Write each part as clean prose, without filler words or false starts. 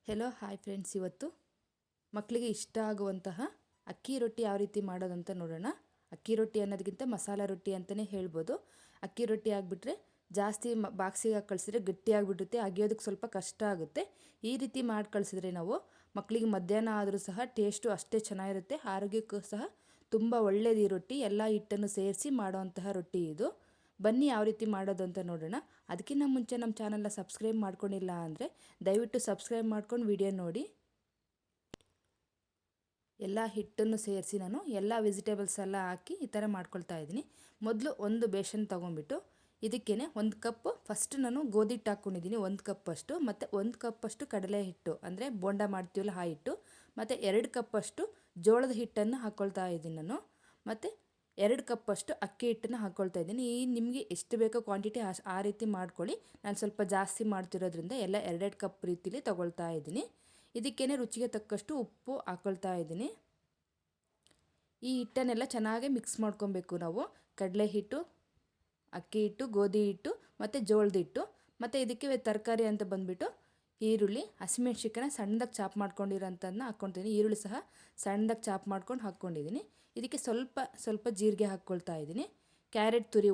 Hello hi friends, ಇವತ್ತು ಮಕ್ಕಳಿಗೆ ಇಷ್ಟ ಆಗುವಂತಹ ಅಕ್ಕಿ ರೊಟ್ಟಿ ಯಾವ ರೀತಿ ಮಾಡೋದಂತ ನೋಡೋಣ. ಅಕ್ಕಿ ರೊಟ್ಟಿ ಅನ್ನೋದಕ್ಕಿಂತ ಮಸಾಲ ರೊಟ್ಟಿ ಅಂತಲೇ ಹೇಳ್ಬೋದು. ಅಕ್ಕಿ ರೊಟ್ಟಿ ಆಗಿಬಿಟ್ರೆ ಜಾಸ್ತಿ ಬಾಕ್ಸಿಗೆ ಹಾಕಿ ಕಳಿಸಿದ್ರೆ ಗಟ್ಟಿಯಾಗಿಬಿಡುತ್ತೆ, ಅಗಿಯೋದಕ್ಕೆ ಸ್ವಲ್ಪ ಕಷ್ಟ ಆಗುತ್ತೆ. ಈ ರೀತಿ ಮಾಡಿ ಕಳಿಸಿದ್ರೆ ನಾವು ಮಕ್ಕಳಿಗೆ ಮಧ್ಯಾಹ್ನ ಆದರೂ ಸಹ ಟೇಸ್ಟು ಅಷ್ಟೇ ಚೆನ್ನಾಗಿರುತ್ತೆ, ಆರೋಗ್ಯಕ್ಕೂ ಸಹ ತುಂಬ ಒಳ್ಳೆಯದು. ಈ ರೊಟ್ಟಿ ಎಲ್ಲ ಹಿಟ್ಟನ್ನು ಸೇರಿಸಿ ಮಾಡೋವಂತಹ ರೊಟ್ಟಿ ಇದು. ಬನ್ನಿ ಯಾವ ರೀತಿ ಮಾಡೋದು ಅಂತ ನೋಡೋಣ. ಅದಕ್ಕಿಂತ ಮುಂಚೆ ನಮ್ಮ ಚಾನಲ್ನ ಸಬ್ಸ್ಕ್ರೈಬ್ ಮಾಡ್ಕೊಂಡಿಲ್ಲ ಅಂದರೆ ದಯವಿಟ್ಟು ಸಬ್ಸ್ಕ್ರೈಬ್ ಮಾಡ್ಕೊಂಡು ವಿಡಿಯೋ ನೋಡಿ. ಎಲ್ಲ ಹಿಟ್ಟನ್ನು ಸೇರಿಸಿ ನಾನು ಎಲ್ಲ ವೆಜಿಟೇಬಲ್ಸ್ ಎಲ್ಲ ಹಾಕಿ ಈ ಥರ ಮಾಡ್ಕೊಳ್ತಾ ಇದ್ದೀನಿ. ಮೊದಲು ಒಂದು ಬೇಸನ್ ತೊಗೊಂಡ್ಬಿಟ್ಟು ಇದಕ್ಕೇ ಒಂದು ಕಪ್ ಫಸ್ಟ್ ನಾನು ಗೋಧಿ ಹಿಟ್ಟು ಹಾಕ್ಕೊಂಡಿದ್ದೀನಿ, 1 ಕಪ್ಪಷ್ಟು, ಮತ್ತು 1 ಕಪ್ಪಷ್ಟು ಕಡಲೆ ಹಿಟ್ಟು ಅಂದರೆ ಬೋಂಡ ಮಾಡ್ತೀವಲ್ಲ ಆ ಹಿಟ್ಟು, ಮತ್ತು 2 ಕಪ್ಪಷ್ಟು ಜೋಳದ ಹಿಟ್ಟನ್ನು ಹಾಕ್ಕೊಳ್ತಾ ಇದ್ದೀನಿ ನಾನು, ಮತ್ತು 2 ಕಪ್ಪಷ್ಟು ಅಕ್ಕಿ ಹಿಟ್ಟನ್ನು ಹಾಕ್ಕೊಳ್ತಾ ಇದ್ದೀನಿ. ಈ ನಿಮಗೆ ಎಷ್ಟು ಬೇಕೋ ಕ್ವಾಂಟಿಟಿ ಆ ರೀತಿ ಮಾಡ್ಕೊಳ್ಳಿ. ನಾನು ಸ್ವಲ್ಪ ಜಾಸ್ತಿ ಮಾಡ್ತಿರೋದ್ರಿಂದ ಎಲ್ಲ 2 ಕಪ್ ರೀತಿಲಿ ತೊಗೊಳ್ತಾ ಇದ್ದೀನಿ. ಇದಕ್ಕೇ ರುಚಿಗೆ ತಕ್ಕಷ್ಟು ಉಪ್ಪು ಹಾಕ್ಕೊಳ್ತಾ ಇದ್ದೀನಿ. ಈ ಹಿಟ್ಟನ್ನೆಲ್ಲ ಚೆನ್ನಾಗಿ ಮಿಕ್ಸ್ ಮಾಡ್ಕೊಬೇಕು ನಾವು. ಕಡಲೆ ಹಿಟ್ಟು, ಅಕ್ಕಿ ಹಿಟ್ಟು, ಗೋಧಿ ಹಿಟ್ಟು ಮತ್ತು ಜೋಳದ ಹಿಟ್ಟು, ಮತ್ತು ಇದಕ್ಕೆ ತರಕಾರಿ ಅಂತ ಬಂದುಬಿಟ್ಟು ಈರುಳ್ಳಿ, ಹಸಿಮೆಣ್ಸಿಕಾಯಿ ಸಣ್ಣದಾಗಿ ಚಾಪ್ ಮಾಡ್ಕೊಂಡಿರೋಂಥದ್ದನ್ನ ಹಾಕ್ಕೊಳ್ತೀನಿ. ಈರುಳ್ಳಿ ಸಹ ಸಣ್ಣದಾಗಿ ಚಾಪ್ ಮಾಡ್ಕೊಂಡು ಹಾಕ್ಕೊಂಡಿದ್ದೀನಿ. ಇದಕ್ಕೆ ಸ್ವಲ್ಪ ಜೀರಿಗೆ ಹಾಕ್ಕೊಳ್ತಾ ಇದ್ದೀನಿ. ಕ್ಯಾರೆಟ್ ತುರಿ,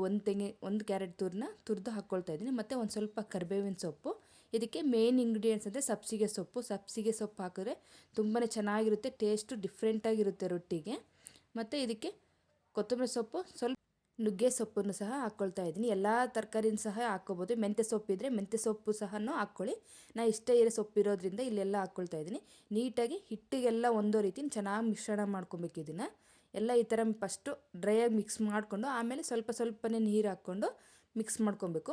ಒಂದು ಕ್ಯಾರೆಟ್ ತುರಿನ ತುರಿದು ಹಾಕ್ಕೊಳ್ತಾ ಇದ್ದೀನಿ, ಮತ್ತು ಒಂದು ಸ್ವಲ್ಪ ಕರಿಬೇವಿನ ಸೊಪ್ಪು. ಇದಕ್ಕೆ ಮೇನ್ ಇಂಗ್ರೀಡಿಯೆಂಟ್ಸ್ ಅಂದರೆ ಸಬ್ಸಿಗೆ ಸೊಪ್ಪು ಹಾಕಿದ್ರೆ ತುಂಬಾ ಚೆನ್ನಾಗಿರುತ್ತೆ, ಟೇಸ್ಟು ಡಿಫ್ರೆಂಟಾಗಿರುತ್ತೆ ರೊಟ್ಟಿಗೆ. ಮತ್ತು ಇದಕ್ಕೆ ಕೊತ್ತಂಬರಿ ಸೊಪ್ಪು, ಸ್ವಲ್ಪ ನುಗ್ಗೆ ಸೊಪ್ಪನ್ನು ಸಹ ಹಾಕ್ಕೊಳ್ತಾ ಇದ್ದೀನಿ. ಎಲ್ಲ ತರಕಾರಿನ ಸಹ ಹಾಕ್ಕೋಬೋದು. ಮೆಂತ್ಯ ಸೊಪ್ಪಿದ್ರೆ ಮೆಂತ್ಯ ಸೊಪ್ಪು ಸಹ ಹಾಕ್ಕೊಳ್ಳಿ. ನಾನು ಇಷ್ಟ ಇರೋ ಸೊಪ್ಪಿರೋದ್ರಿಂದ ಇಲ್ಲೆಲ್ಲ ಹಾಕ್ಕೊಳ್ತಾ ಇದ್ದೀನಿ. ನೀಟಾಗಿ ಹಿಟ್ಟಿಗೆಲ್ಲ ಒಂದೋ ರೀತಿ ಚೆನ್ನಾಗಿ ಮಿಶ್ರಣ ಮಾಡ್ಕೊಬೇಕು. ಇದನ್ನು ಎಲ್ಲ ಈ ಥರ ಫಸ್ಟು ಡ್ರೈಯಾಗಿ ಮಿಕ್ಸ್ ಮಾಡಿಕೊಂಡು ಆಮೇಲೆ ಸ್ವಲ್ಪನೇ ನೀರು ಹಾಕ್ಕೊಂಡು ಮಿಕ್ಸ್ ಮಾಡ್ಕೊಬೇಕು.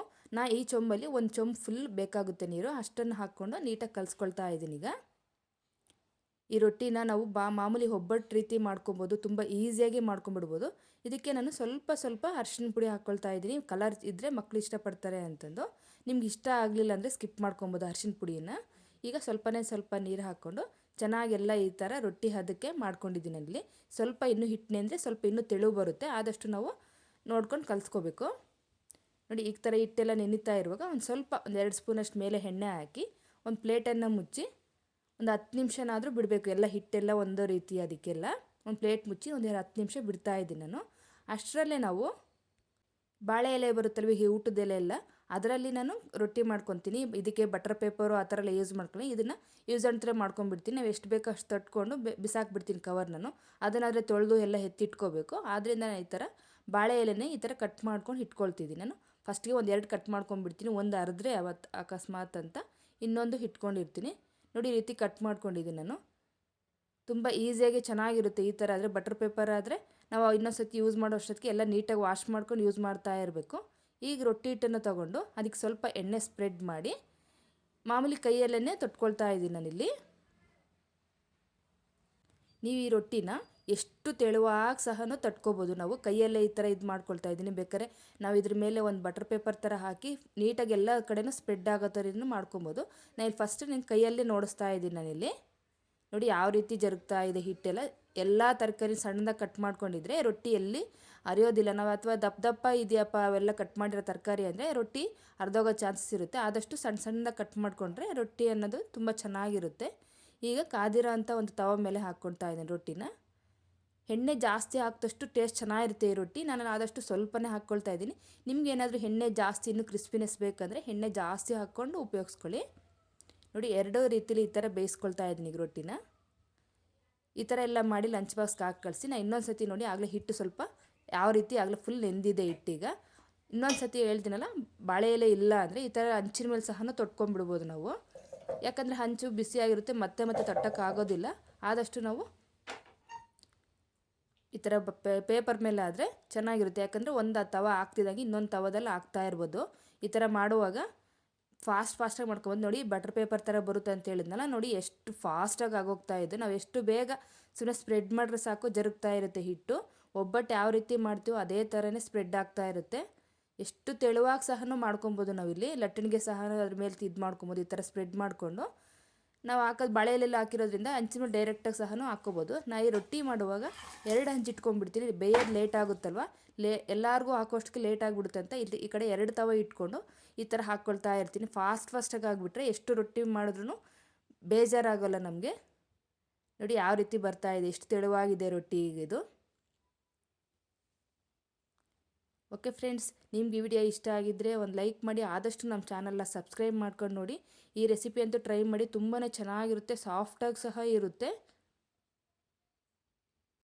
ಈ ಚೊಂಬಲ್ಲಿ ಒಂದು ಚೊಂಬು ಫುಲ್ ಬೇಕಾಗುತ್ತೆ ನೀರು, ಅಷ್ಟನ್ನು ಹಾಕ್ಕೊಂಡು ನೀಟಾಗಿ ಕಲಿಸ್ಕೊಳ್ತಾ ಇದ್ದೀನಿ. ಈಗ ಈ ರೊಟ್ಟಿನ ನಾವು ಮಾಮೂಲಿ ಒಬ್ಬಟ್ಟು ರೀತಿ ಮಾಡ್ಕೊಬೋದು, ತುಂಬ ಈಸಿಯಾಗಿ ಮಾಡ್ಕೊಂಬಿಡ್ಬೋದು. ಇದಕ್ಕೆ ನಾನು ಸ್ವಲ್ಪ ಅರಿಶಿನ ಪುಡಿ ಹಾಕ್ಕೊಳ್ತಾ ಇದ್ದೀನಿ. ಕಲರ್ ಇದ್ದರೆ ಮಕ್ಕಳು ಇಷ್ಟಪಡ್ತಾರೆ ಅಂತಂದು. ನಿಮ್ಗೆ ಇಷ್ಟ ಆಗಲಿಲ್ಲ ಅಂದರೆ ಸ್ಕಿಪ್ ಮಾಡ್ಕೊಬೋದು ಅರಿಶಿನ ಪುಡಿಯನ್ನು. ಈಗ ಸ್ವಲ್ಪ ನೀರು ಹಾಕ್ಕೊಂಡು ಚೆನ್ನಾಗೆಲ್ಲ ಈ ಥರ ರೊಟ್ಟಿ ಹದಕ್ಕೆ ಮಾಡ್ಕೊಂಡಿದ್ದೀನಿ. ಅಲ್ಲಿ ಸ್ವಲ್ಪ ಇನ್ನೂ ಹಿಟ್ಟು ನೆಂದರೆ ಸ್ವಲ್ಪ ಇನ್ನೂ ತೆಳು ಬರುತ್ತೆ, ಆದಷ್ಟು ನಾವು ನೋಡ್ಕೊಂಡು ಕಲಿಸ್ಕೋಬೇಕು. ನೋಡಿ ಈ ಥರ ಹಿಟ್ಟೆಲ್ಲ ನೆನೀತಾ ಇರುವಾಗ ಒಂದು 2 ಸ್ಪೂನಷ್ಟು ಮೇಲೆ ಎಣ್ಣೆ ಹಾಕಿ ಒಂದು ಪ್ಲೇಟನ್ನು ಮುಚ್ಚಿ ಒಂದು 10 ನಿಮಿಷನಾದರೂ ಬಿಡಬೇಕು. ಎಲ್ಲ ಹಿಟ್ಟೆಲ್ಲ ಒಂದೋ ರೀತಿ ಅದಕ್ಕೆಲ್ಲ ಒಂದು ಪ್ಲೇಟ್ ಮುಚ್ಚಿ ಒಂದು 10 ನಿಮಿಷ ಬಿಡ್ತಾ ಇದ್ದೀನಿ ನಾನು. ಅಷ್ಟರಲ್ಲೇ ನಾವು ಬಾಳೆ ಎಲೆ ಬರುತ್ತಲ್ವ, ಈ ಊಟದ ಎಲೆ ಎಲ್ಲ, ಅದರಲ್ಲಿ ನಾನು ರೊಟ್ಟಿ ಮಾಡ್ಕೊತೀನಿ. ಇದಕ್ಕೆ ಬಟರ್ ಪೇಪರು ಆ ಥರ ಎಲ್ಲ ಯೂಸ್ ಮಾಡ್ಕೊಂಡು ಇದನ್ನು ಯೂಸ್ ಆ್ಯಂಡ್ ಥ್ರೋ ಮಾಡ್ಕೊಂಡ್ಬಿಡ್ತೀನಿ. ನಾವು ಎಷ್ಟು ಬೇಕೋ ಅಷ್ಟು ತಟ್ಕೊಂಡು ಬಿಸಾಕ್ಬಿಡ್ತೀನಿ ಕವರ್ ನಾನು. ಅದನ್ನಾದರೆ ತೊಳೆದು ಎಲ್ಲ ಎತ್ತಿಟ್ಕೋಬೇಕು. ಆದ್ದರಿಂದ ನಾನು ಈ ಥರ ಬಾಳೆ ಎಲೆನೇ ಈ ಥರ ಕಟ್ ಮಾಡ್ಕೊಂಡು ಇಟ್ಕೊಳ್ತಿದ್ದೀನಿ ನಾನು. ಫಸ್ಟಿಗೆ ಒಂದು 2 ಕಟ್ ಮಾಡ್ಕೊಂಡ್ಬಿಡ್ತೀನಿ, ಒಂದು ಅರ್ದ್ರೆ ಅವತ್ತು ಅಕಸ್ಮಾತ್ ಅಂತ, ಇನ್ನೊಂದು ಇಟ್ಕೊಂಡಿರ್ತೀನಿ. ನೋಡಿ ಈ ರೀತಿ ಕಟ್ ಮಾಡ್ಕೊಂಡಿದ್ದೀನಿ ನಾನು. ತುಂಬ ಈಸಿಯಾಗಿ ಚೆನ್ನಾಗಿರುತ್ತೆ ಈ ಥರ ಆದರೆ. ಬಟರ್ ಪೇಪರ್ ಆದರೆ ನಾವು ಇನ್ನೊಂದು ಸತಿ ಯೂಸ್ ಮಾಡೋ ಅಷ್ಟೊತ್ತಿಗೆ ಎಲ್ಲ ನೀಟಾಗಿ ವಾಶ್ ಮಾಡ್ಕೊಂಡು ಯೂಸ್ ಮಾಡ್ತಾ ಇರಬೇಕು. ಈಗ ರೊಟ್ಟಿ ಹಿಟ್ಟನ್ನು ತೊಗೊಂಡು ಅದಕ್ಕೆ ಸ್ವಲ್ಪ ಎಣ್ಣೆ ಸ್ಪ್ರೆಡ್ ಮಾಡಿ ಮಾಮೂಲಿ ಕೈಯಲ್ಲೇ ತೊಟ್ಕೊಳ್ತಾ ಇದ್ದೀನಿ ನಾನಿಲ್ಲಿ. ನೀವು ಈ ರೊಟ್ಟಿನ ಎಷ್ಟು ತೆಳುವಾಗಿ ಸಹ ತಟ್ಕೋಬೋದು. ನಾವು ಕೈಯಲ್ಲೇ ಈ ಥರ ಇದು ಮಾಡ್ಕೊಳ್ತಾ ಇದ್ದೀನಿ. ಬೇಕಾದ್ರೆ ನಾವು ಇದ್ರ ಮೇಲೆ ಒಂದು ಬಟರ್ ಪೇಪರ್ ಥರ ಹಾಕಿ ನೀಟಾಗಿ ಎಲ್ಲ ಕಡೆನೂ ಸ್ಪ್ರೆಡ್ ಆಗೋ ಥರ ಮಾಡ್ಕೊಬೋದು. ನಾನು ಫಸ್ಟ್ ಕೈಯಲ್ಲೇ ನೋಡಿಸ್ತಾ ಇದ್ದೀನಿ ನಾನಿಲ್ಲಿ. ನೋಡಿ ಯಾವ ರೀತಿ ಜರುಗ್ತಾ ಇದೆ ಹಿಟ್ಟೆಲ್ಲ. ಎಲ್ಲ ತರಕಾರಿ ಸಣ್ಣದಾಗಿ ಕಟ್ ಮಾಡ್ಕೊಂಡಿದ್ರೆ ರೊಟ್ಟಿ ಎಲ್ಲಿ ಅರಿಯೋದಿಲ್ಲ. ನಾವು ಅಥವಾ ದಪ್ಪ ಇದೆಯಪ್ಪ ಅವೆಲ್ಲ ಕಟ್ ಮಾಡಿರೋ ತರಕಾರಿ ಅಂದರೆ ರೊಟ್ಟಿ ಅರ್ಧೋಗೋ ಚಾನ್ಸಸ್ ಇರುತ್ತೆ. ಆದಷ್ಟು ಸಣ್ಣದಾಗಿ ಕಟ್ ಮಾಡಿಕೊಂಡ್ರೆ ರೊಟ್ಟಿ ಅನ್ನೋದು ತುಂಬ ಚೆನ್ನಾಗಿರುತ್ತೆ. ಈಗ ಕಾದಿರೋ ಅಂಥ ಒಂದು ತವ ಮೇಲೆ ಹಾಕ್ಕೊಳ್ತಾ ಇದ್ದೀನಿ ರೊಟ್ಟಿನ. ಎಣ್ಣೆ ಜಾಸ್ತಿ ಹಾಕಿದಷ್ಟು ಟೇಸ್ಟ್ ಚೆನ್ನಾಗಿರುತ್ತೆ ಈ ರೊಟ್ಟಿ. ನಾನು ಆದಷ್ಟು ಸ್ವಲ್ಪನೇ ಹಾಕ್ಕೊಳ್ತಾ ಇದ್ದೀನಿ. ನಿಮ್ಗೆ ಏನಾದರೂ ಎಣ್ಣೆ ಜಾಸ್ತಿ ಇನ್ನೂ ಕ್ರಿಸ್ಪಿನೆಸ್ ಬೇಕಂದರೆ ಎಣ್ಣೆ ಜಾಸ್ತಿ ಹಾಕ್ಕೊಂಡು ಉಪಯೋಗಿಸ್ಕೊಳ್ಳಿ. ನೋಡಿ 2 ರೀತಿಲಿ ಈ ಥರ ಬೇಯಿಸ್ಕೊಳ್ತಾ ಇದ್ದೀನಿ ಈಗ ರೊಟ್ಟಿನ. ಈ ಥರ ಎಲ್ಲ ಮಾಡಿ ಲಂಚ್ ಬಾಕ್ಸ್ಗೆ ಹಾಕಿ ಕಳಿಸಿ. ನಾನು ಇನ್ನೊಂದು ಸತಿ ನೋಡಿ ಆಗಲೇ ಹಿಟ್ಟು ಸ್ವಲ್ಪ ಯಾವ ರೀತಿ ಆಗಲೇ ಫುಲ್ ನೆಂದಿದೆ ಹಿಟ್ಟೀಗ. ಇನ್ನೊಂದು ಸತಿ ಹೇಳ್ತೀನಲ್ಲ, ಬಾಳೆ ಎಲೆ ಇಲ್ಲ ಅಂದರೆ ಈ ಥರ ಹಂಚಿನ ಮೇಲೆ ಸಹ ತೊಟ್ಕೊಂಡ್ಬಿಡ್ಬೋದು ನಾವು. ಯಾಕಂದರೆ ಹಂಚು ಬಿಸಿಯಾಗಿರುತ್ತೆ, ಮತ್ತೆ ತಟ್ಟೋಕ್ಕಾಗೋದಿಲ್ಲ. ಆದಷ್ಟು ನಾವು ಈ ಥರ ಪೇಪರ್ ಮೇಲೆ ಆದರೆ ಚೆನ್ನಾಗಿರುತ್ತೆ. ಯಾಕಂದರೆ ಒಂದು ತವ ಹಾಕ್ತಿದ್ದಂಗೆ ಇನ್ನೊಂದು ತವದಲ್ಲಿ ಹಾಕ್ತಾ ಇರ್ಬೋದು. ಈ ಥರ ಮಾಡುವಾಗ ಫಾಸ್ಟಾಗಿ ಮಾಡ್ಕೊಬೋದು. ನೋಡಿ ಬಟರ್ ಪೇಪರ್ ಥರ ಬರುತ್ತೆ ಅಂತ ಹೇಳಿದ್ನಲ್ಲ, ನೋಡಿ ಎಷ್ಟು ಫಾಸ್ಟಾಗಿ ಆಗೋಗ್ತಾ ಇದೆ. ನಾವು ಎಷ್ಟು ಬೇಗ ಸುಮ್ಮನೆ ಸ್ಪ್ರೆಡ್ ಮಾಡಿದ್ರೆ ಸಾಕು ಜರುಗ್ತಾ ಇರುತ್ತೆ ಹಿಟ್ಟು. ಒಬ್ಬಟ್ಟು ಯಾವ ರೀತಿ ಮಾಡ್ತೀವೋ ಅದೇ ಥರನೇ ಸ್ಪ್ರೆಡ್ ಆಗ್ತಾ ಇರುತ್ತೆ. ಎಷ್ಟು ತೆಳುವಾಗಿ ಸಹ ಮಾಡ್ಕೊಬೋದು. ನಾವಿಲ್ಲಿ ಲಟ್ಟಣಿಗೆ ಸಹ ಅದ್ರ ಮೇಲೆ ಇದು ಮಾಡ್ಕೊಬೋದು. ಈ ಥರ ಸ್ಪ್ರೆಡ್ ಮಾಡಿಕೊಂಡು ನಾವು ಹಾಕೋದು ಬಾಳೆ ಎಲೆಲ್ಲ ಹಾಕಿರೋದ್ರಿಂದ ಹಂಚಿನ ಮೇಲೆ ಡೈರೆಕ್ಟಾಗಿ ಸಹ ಹಾಕ್ಕೋಬೋದು. ನಾನು ಈ ರೊಟ್ಟಿ ಮಾಡುವಾಗ 2 ಹಂಚು ಇಟ್ಕೊಂಡ್ಬಿಡ್ತೀನಿ. ಬೇಯೋದು ಲೇಟ್ ಆಗುತ್ತಲ್ವ, ಎಲ್ಲರಿಗೂ ಹಾಕೋಷ್ಟಕ್ಕೆ ಲೇಟ್ ಆಗಿಬಿಡುತ್ತೆ ಅಂತ ಇಲ್ಲಿ ಈ ಕಡೆ 2 ತವ ಇಟ್ಕೊಂಡು ಈ ಥರ ಹಾಕ್ಕೊಳ್ತಾ ಇರ್ತೀನಿ. ಫಾಸ್ಟಾಗಿ ಆಗಿಬಿಟ್ರೆ ಎಷ್ಟು ರೊಟ್ಟಿ ಮಾಡಿದ್ರೂ ಬೇಜಾರಾಗೋಲ್ಲ ನಮಗೆ. ನೋಡಿ ಯಾವ ರೀತಿ ಬರ್ತಾ ಇದೆ, ಎಷ್ಟು ತೆಳುವಾಗಿದೆ ರೊಟ್ಟಿ ಇದು. ಓಕೆ ಫ್ರೆಂಡ್ಸ್, ನಿಮ್ಗೆ ಈ ವಿಡಿಯೋ ಇಷ್ಟ ಆಗಿದ್ದರೆ ಒಂದು ಲೈಕ್ ಮಾಡಿ, ಆದಷ್ಟು ನಮ್ಮ ಚಾನಲ್ನ ಸಬ್ಸ್ಕ್ರೈಬ್ ಮಾಡ್ಕೊಂಡು ನೋಡಿ. ಈ ರೆಸಿಪಿ ಅಂತೂ ಟ್ರೈ ಮಾಡಿ, ತುಂಬಾ ಚೆನ್ನಾಗಿರುತ್ತೆ, ಸಾಫ್ಟಾಗಿ ಸಹ ಇರುತ್ತೆ.